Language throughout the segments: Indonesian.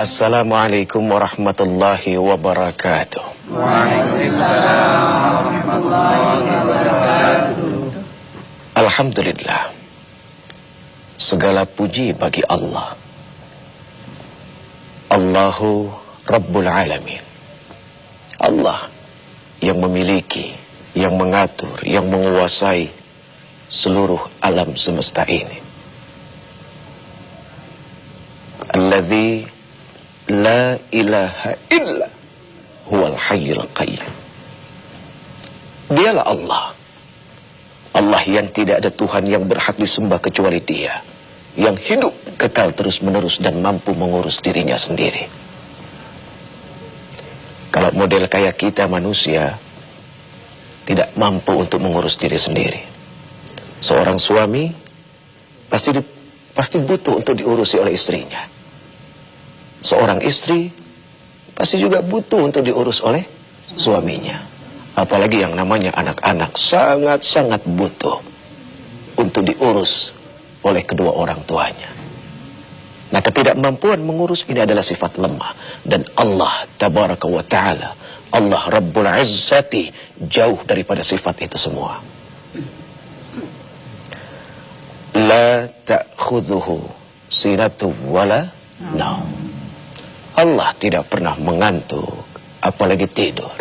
Assalamualaikum warahmatullahi wabarakatuh. Waalaikumsalam warahmatullahi wabarakatuh. Alhamdulillah, segala puji bagi Allah. Allahu Rabbul Alamin. Allah yang memiliki, yang mengatur, yang menguasai seluruh alam semesta ini. Alladzi la ilaha illa huwal hayyul qayyum. Dialah Allah. Allah yang tidak ada Tuhan yang berhak disembah kecuali Dia, yang hidup kekal terus-menerus dan mampu mengurus dirinya sendiri. Kalau model kayak kita manusia tidak mampu untuk mengurus diri sendiri. Seorang suami pasti butuh untuk diurusi oleh istrinya. Seorang istri pasti juga butuh untuk diurus oleh suaminya. Apalagi yang namanya anak-anak sangat-sangat butuh untuk diurus oleh kedua orang tuanya. Nah, ketidakmampuan mengurus ini adalah sifat lemah. Dan Allah Tabaraka wa Ta'ala, Allah Rabbul Izzati, jauh daripada sifat itu semua. La ta'khudhuhu sinatu wala naum. Allah tidak pernah mengantuk, apalagi tidur.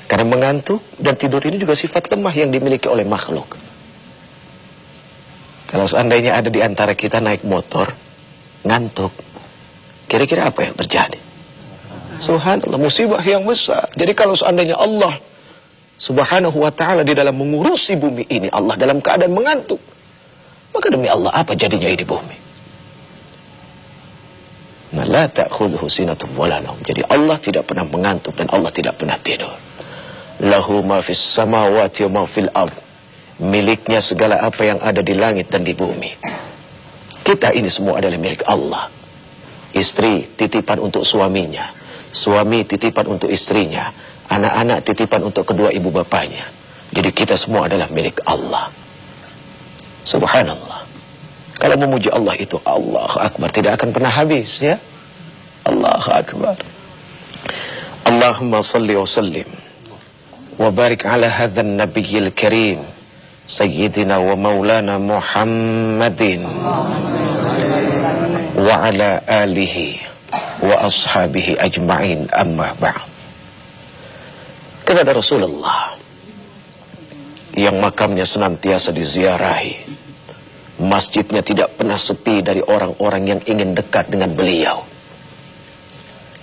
Karena mengantuk dan tidur ini juga sifat lemah yang dimiliki oleh makhluk. Kalau seandainya ada di antara kita naik motor, ngantuk, kira-kira apa yang terjadi? Subhanallah, musibah yang besar. Jadi kalau seandainya Allah Subhanahu wa Ta'ala di dalam mengurusi bumi ini, Allah dalam keadaan mengantuk, maka demi Allah apa jadinya ini bumi? Nah, la ta'khudhuhu sinatun wala naum. Jadi Allah tidak pernah mengantuk dan Allah tidak pernah tidur. Lahu ma fis samawati wa ma fil ardh. Miliknya segala apa yang ada di langit dan di bumi. Kita ini semua adalah milik Allah. Istri titipan untuk suaminya, suami titipan untuk istrinya, anak-anak titipan untuk kedua ibu bapaknya. Jadi kita semua adalah milik Allah. Subhanallah. Kalau memuji Allah itu Allahu Akbar, tidak akan pernah habis, ya. Allahu Akbar. Allahumma salli wa sallim wa barik ala hadzal nabiyil karim sayyidina wa maulana Muhammadin wa ala alihi wa ashabihi ajma'in, amma ba'd. Kepada Rasulullah yang makamnya senantiasa diziarahi, masjidnya tidak pernah sepi dari orang-orang yang ingin dekat dengan beliau.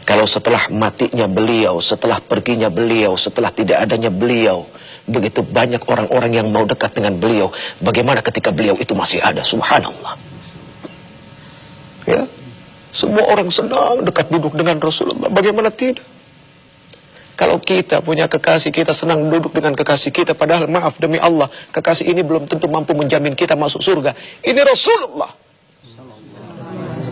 Kalau setelah matinya beliau, setelah perginya beliau, setelah tidak adanya beliau, begitu banyak orang-orang yang mau dekat dengan beliau. Bagaimana ketika beliau itu masih ada? Subhanallah. Ya, semua orang senang dekat duduk dengan Rasulullah. Bagaimana tidak? Kalau kita punya kekasih, kita senang duduk dengan kekasih kita. Padahal maaf demi Allah, kekasih ini belum tentu mampu menjamin kita masuk surga. Ini Rasulullah.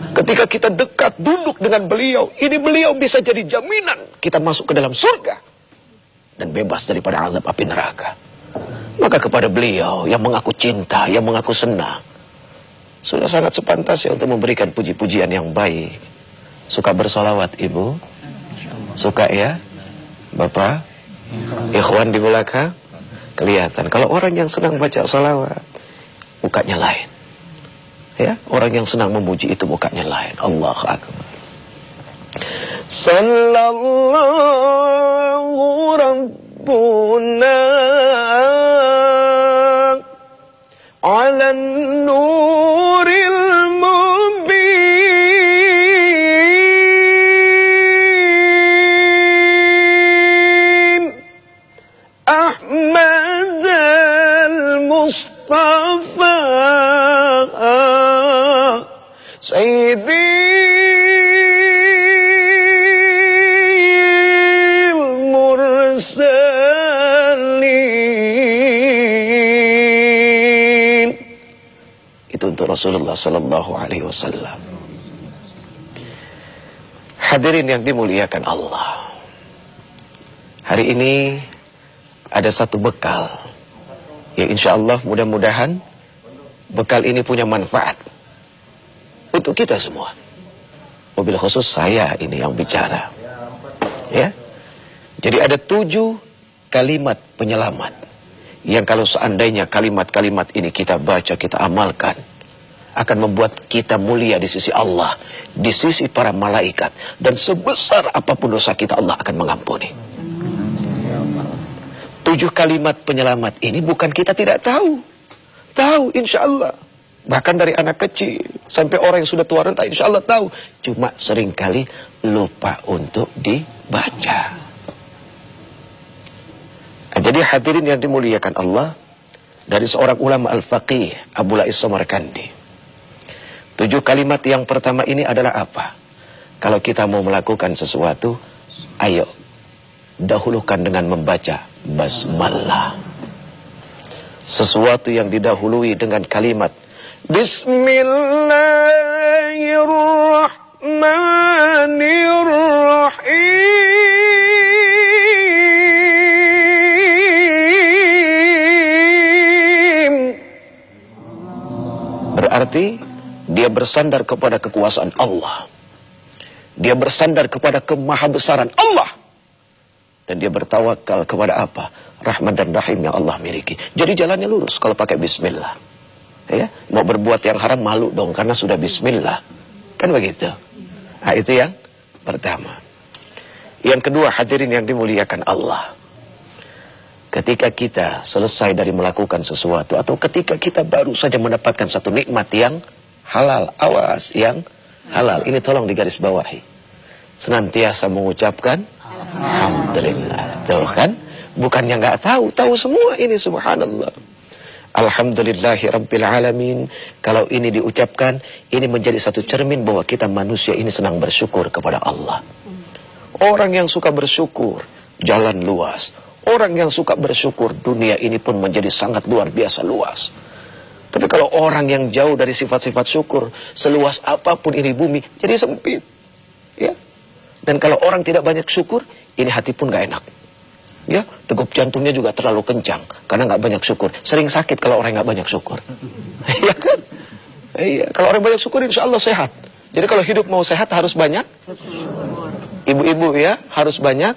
Ketika kita dekat duduk dengan beliau, ini beliau bisa jadi jaminan kita masuk ke dalam surga dan bebas daripada azab api neraka. Maka kepada beliau yang mengaku cinta, yang mengaku senang, sudah sangat sepantasnya untuk memberikan puji-pujian yang baik. Suka bersolawat ibu? Suka ya? Bapak? Ikhwan di belakang? Kelihatan. Kalau orang yang senang baca salawat, mukanya lain. Ya, orang yang senang memuji itu mukanya lain. Allahu Akbar. Sallallahu Rabbuna ala nuril mubin Ahmad al-Mustafa Sayyidil Mursalin. Itu untuk Rasulullah sallallahu alaihi wasallam. Hadirin yang dimuliakan Allah, hari ini ada satu bekal yang insya Allah mudah-mudahan bekal ini punya manfaat untuk kita semua. Mobil khusus saya ini yang bicara. Ya. Jadi ada 7 kalimat penyelamat. Yang kalau seandainya kalimat-kalimat ini kita baca, kita amalkan, akan membuat kita mulia di sisi Allah, di sisi para malaikat. Dan sebesar apapun dosa kita, Allah akan mengampuni. 7 kalimat penyelamat ini bukan kita tidak tahu. Tahu insya Allah. Bahkan dari anak kecil sampai orang yang sudah tua renta insya Allah tahu. Cuma seringkali lupa untuk dibaca. Nah, jadi hadirin yang dimuliakan Allah, dari seorang ulama al-faqih Abu Lais Samarkandi, 7 kalimat yang pertama ini adalah apa? Kalau kita mau melakukan sesuatu, ayo dahulukan dengan membaca basmalah. Sesuatu yang didahului dengan kalimat Bismillahirrahmanirrahim. Berarti dia bersandar kepada kekuasaan Allah. Dia bersandar kepada kemahabesaran Allah. Dan dia bertawakal kepada apa? Rahman dan Rahim yang Allah miliki. Jadi jalannya lurus kalau pakai bismillah. Ya, mau berbuat yang haram malu dong karena sudah bismillah. Kan begitu. Nah, itu yang pertama. Yang kedua, hadirin yang dimuliakan Allah. Ketika kita selesai dari melakukan sesuatu, atau ketika kita baru saja mendapatkan satu nikmat yang halal, awas yang halal. Ini tolong digarisbawahi. Senantiasa mengucapkan Alhamdulillah. Tuh kan? Bukannya nggak tahu, tahu semua ini, subhanallah. Alhamdulillahi Rabbil Alamin. Kalau ini diucapkan, ini menjadi satu cermin bahwa kita manusia ini senang bersyukur kepada Allah. Orang yang suka bersyukur, jalan luas. Orang yang suka bersyukur, dunia ini pun menjadi sangat luar biasa luas. Tapi kalau orang yang jauh dari sifat-sifat syukur, seluas apapun ini bumi, jadi sempit. Ya. Dan kalau orang tidak banyak syukur, ini hati pun gak enak. Ya, degup jantungnya juga terlalu kencang karena nggak banyak syukur. Sering sakit kalau orang nggak banyak syukur. Iya kan? Iya. Kalau orang banyak syukur, insya Allah sehat. Jadi kalau hidup mau sehat harus banyak ibu-ibu ya, harus banyak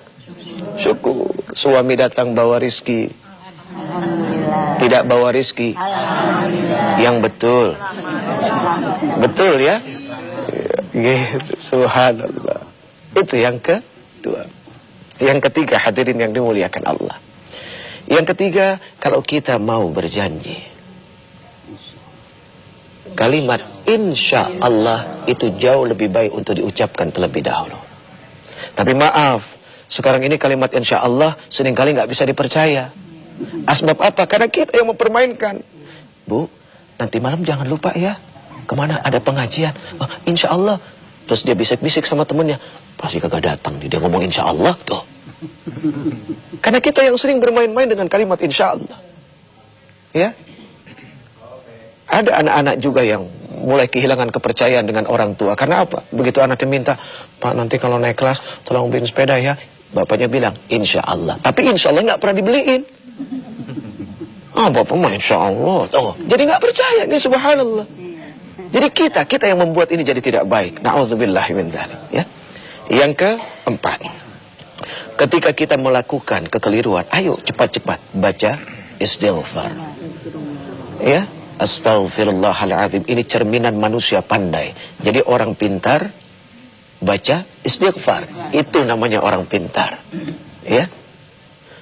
syukur. Suami datang bawa rizki, tidak bawa rizki, yang betul, betul ya. Gitu. Subhanallah. Itu yang kedua. Yang ketiga, hadirin yang dimuliakan Allah. Yang ketiga, kalau kita mau berjanji, kalimat insya Allah itu jauh lebih baik untuk diucapkan terlebih dahulu. Tapi maaf, sekarang ini kalimat insya Allah seringkali nggak bisa dipercaya. Asbab apa? Karena kita yang mempermainkan. Bu, nanti malam jangan lupa ya, kemana ada pengajian. Oh, insya Allah. Terus dia bisik-bisik sama temennya, pasti kagak datang nih, dia ngomong insya Allah tuh. Karena kita yang sering bermain-main dengan kalimat insya Allah. Ya. Ada anak-anak juga yang mulai kehilangan kepercayaan dengan orang tua. Karena apa? Begitu anaknya minta, Pak nanti kalau naik kelas tolong beliin sepeda ya. Bapaknya bilang insya Allah. Tapi insya Allah nggak pernah dibeliin. Ah, bapak mah insya Allah. Oh, jadi nggak percaya ini, subhanallah. Jadi kita yang membuat ini jadi tidak baik. Na'udzubillahi min dzalik, ya. Yang keempat, ketika kita melakukan kekeliruan, ayo cepat-cepat baca istighfar. Ya, astaghfirullahaladzim. Ini cerminan manusia pandai. Jadi orang pintar baca istighfar. Itu namanya orang pintar. Ya.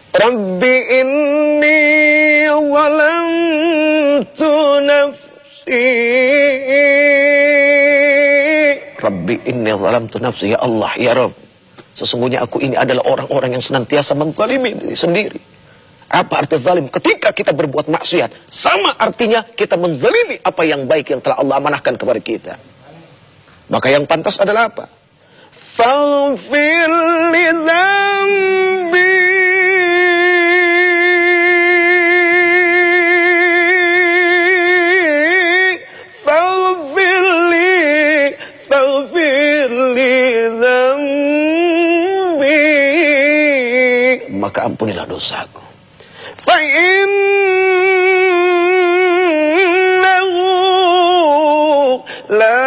Rabbi inni zalamtu nafsi. Rabbi inni zalamtu nafsi. Ya Allah, ya Rabb, sesungguhnya aku ini adalah orang-orang yang senantiasa menzalimi diri sendiri. Apa arti zalim? Ketika kita berbuat maksiat, sama artinya kita menzalimi apa yang baik yang telah Allah amanahkan kepada kita. Maka yang pantas adalah apa? Faghfir li dzambi. Maka ampunilah dosaku. Fa'innahu la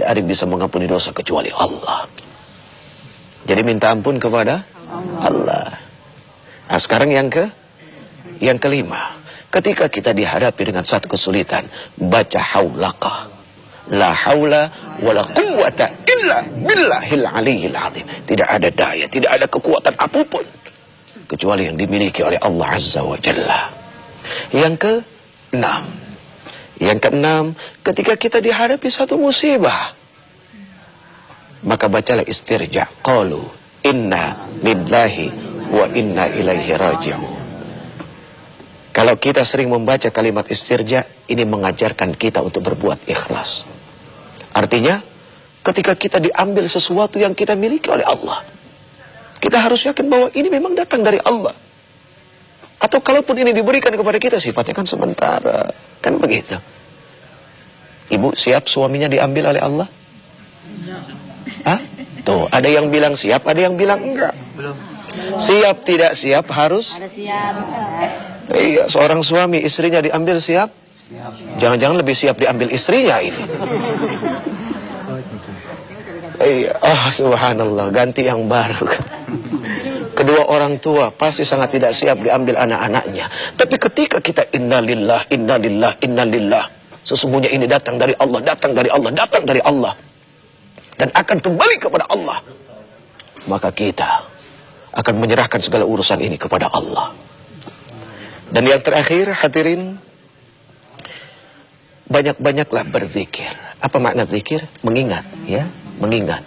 tidak ada yang bisa mengampuni dosa kecuali Allah. Jadi minta ampun kepada Allah. Nah, sekarang yang kelima. Ketika kita dihadapi dengan satu kesulitan, baca haulaka. La haula wala quwwata illa billahil aliyyil azim. Tidak ada daya, tidak ada kekuatan apapun kecuali yang dimiliki oleh Allah Azza wa Jalla. Yang keenam, ketika kita dihadapi satu musibah, maka bacalah istirja. Qalu inna lillahi wa inna ilaihi raji'un. Kalau kita sering membaca kalimat istirja, ini mengajarkan kita untuk berbuat ikhlas. Artinya, ketika kita diambil sesuatu yang kita miliki oleh Allah, kita harus yakin bahwa ini memang datang dari Allah. Atau kalaupun ini diberikan kepada kita, sifatnya kan sementara. Kan begitu. Ibu siap suaminya diambil oleh Allah? Hah? Tuh, ada yang bilang siap, ada yang bilang enggak. Belum. Siap tidak siap harus? Ada siap. Iya, seorang suami istrinya diambil siap? Jangan-jangan lebih siap diambil istrinya ini. Iya, oh subhanallah, ganti yang baru. Kedua orang tua pasti sangat tidak siap diambil anak-anaknya. Tapi ketika kita innalillah, innalillah, innalillah, sesungguhnya ini datang dari Allah, datang dari Allah, datang dari Allah, dan akan kembali kepada Allah, maka kita akan menyerahkan segala urusan ini kepada Allah. Dan yang terakhir, hadirin, banyak-banyaklah berzikir. Apa makna zikir? Mengingat, ya, mengingat.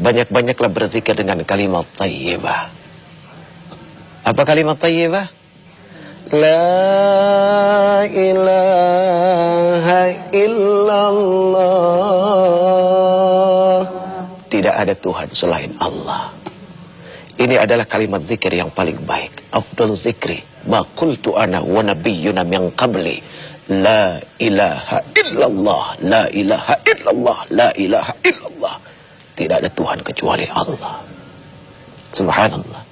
Banyak-banyaklah berzikir dengan kalimat thayyibah. Apa kalimat thayyibah? La ilaha illallah. Tidak ada Tuhan selain Allah. Ini adalah kalimat zikir yang paling baik. Afdal zikri ma qultu ana wa nabiyyuna min qabli. La ilaha illallah, la ilaha illallah, la ilaha illallah. Tidak ada Tuhan kecuali Allah. Subhanallah.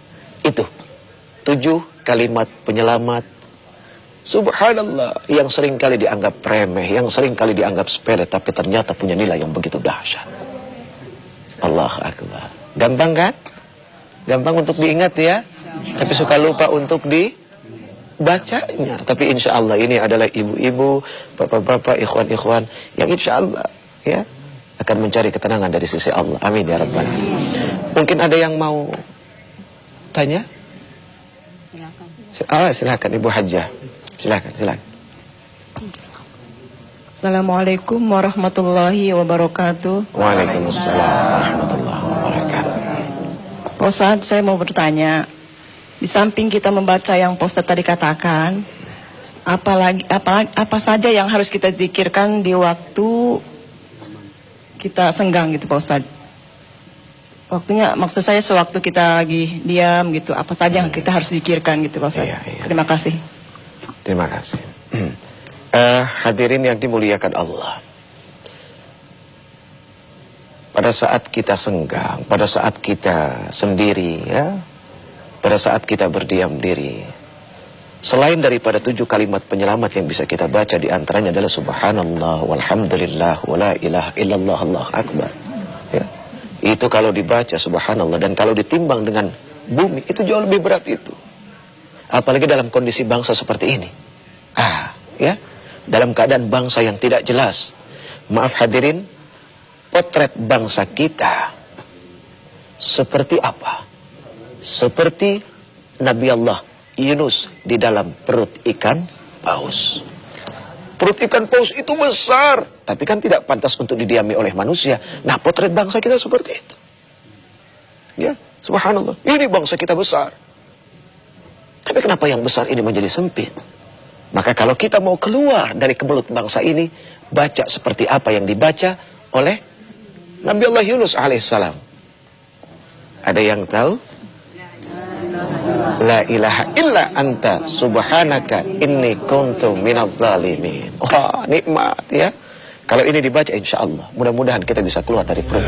Itu 7 kalimat penyelamat. Subhanallah, yang sering kali dianggap remeh, yang sering kali dianggap sepele, tapi ternyata punya nilai yang begitu dahsyat. Allahu Akbar. Gampang kan? Gampang untuk diingat ya, tapi suka lupa untuk dibacanya. Tapi insya Allah ini adalah ibu-ibu, bapak-bapak, ikhwan-ikhwan yang insya Allah ya akan mencari ketenangan dari sisi Allah. Amin ya Rabbal Alamin. Mungkin ada yang mau tanya? Silakan Ibu Hajjah. Silakan. Assalamualaikum warahmatullahi wabarakatuh. Waalaikumsalam warahmatullahi wabarakatuh. Pak Ustadz, saya mau bertanya, di samping kita membaca yang Pak Ustadz tadi katakan, apa saja yang harus kita zikirkan di waktu kita senggang gitu Pak Ustadz? Waktunya, maksud saya sewaktu kita lagi diam gitu, apa saja yang kita harus zikirkan gitu Pak Ustadz? Iya. Terima kasih. Terima kasih. Hadirin yang dimuliakan Allah. Pada saat kita senggang, pada saat kita sendiri, ya, pada saat kita berdiam diri, selain daripada 7 kalimat penyelamat yang bisa kita baca, di antaranya adalah Subhanallah, walhamdulillah, wala ilaha illallah, Allahu Akbar. Ya. Itu kalau dibaca Subhanallah, dan kalau ditimbang dengan bumi, itu jauh lebih berat itu. Apalagi dalam kondisi bangsa seperti ini. Ya, dalam keadaan bangsa yang tidak jelas. Maaf hadirin, potret bangsa kita seperti apa? Seperti Nabi Allah Yunus di dalam perut ikan paus. Perut ikan paus itu besar, tapi kan tidak pantas untuk didiami oleh manusia. Nah, potret bangsa kita seperti itu. Ya, subhanallah. Ini bangsa kita besar. Tapi kenapa yang besar ini menjadi sempit? Maka kalau kita mau keluar dari kebelut bangsa ini, baca seperti apa yang dibaca oleh Nabi Allah Yunus alaihissalam. Ada yang tahu? La ilaha illa anta subhanaka inni kuntu minadh dhalimin. Wah, nikmat ya. Kalau ini dibaca insya Allah, mudah-mudahan kita bisa keluar dari perut.